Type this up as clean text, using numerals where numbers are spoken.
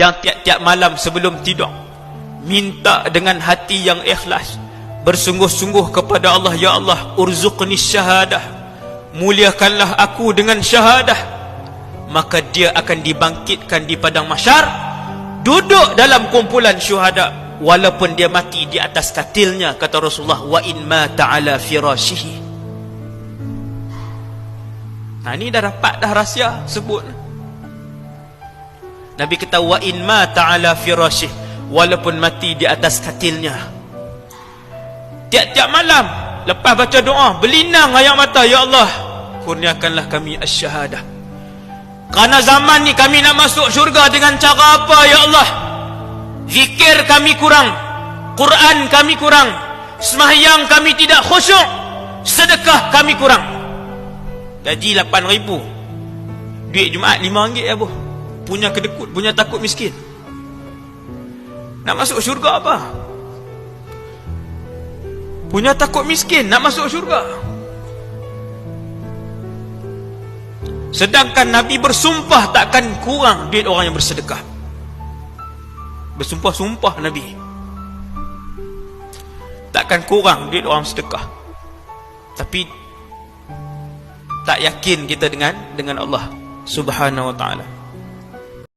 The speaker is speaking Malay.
yang tiap-tiap malam sebelum tidur minta dengan hati yang ikhlas, bersungguh-sungguh kepada Allah, ya Allah, urzuqni syahadah, muliakanlah aku dengan syahadah, maka dia akan dibangkitkan di padang mahsyar, duduk dalam kumpulan syuhada, walaupun dia mati di atas katilnya, kata Rasulullah, wa in mata ala firashihi. Nah, ini dah dapat dah rahsia sebut. Nabi kata wa in mata ala firashihi, walaupun mati di atas katilnya. Tiap-tiap malam lepas baca doa, berlinang air mata, ya Allah, kurniakanlah kami asy-syahadah. Kerana zaman ni kami nak masuk syurga dengan cara apa, ya Allah? Zikir kami kurang, Quran kami kurang, sembahyang kami tidak khusyuk, sedekah kami kurang. Gaji 8,000, duit Jumaat RM5 ya bu. Punya kedekut, punya takut miskin. Nak masuk syurga apa? Punya takut miskin, nak masuk syurga. Sedangkan Nabi bersumpah takkan kurang duit orang yang bersedekah. Bersumpah-sumpah Nabi, takkan kurang duit orang sedekah. Tapi tak yakin kita dengan Allah Subhanahu wa ta'ala.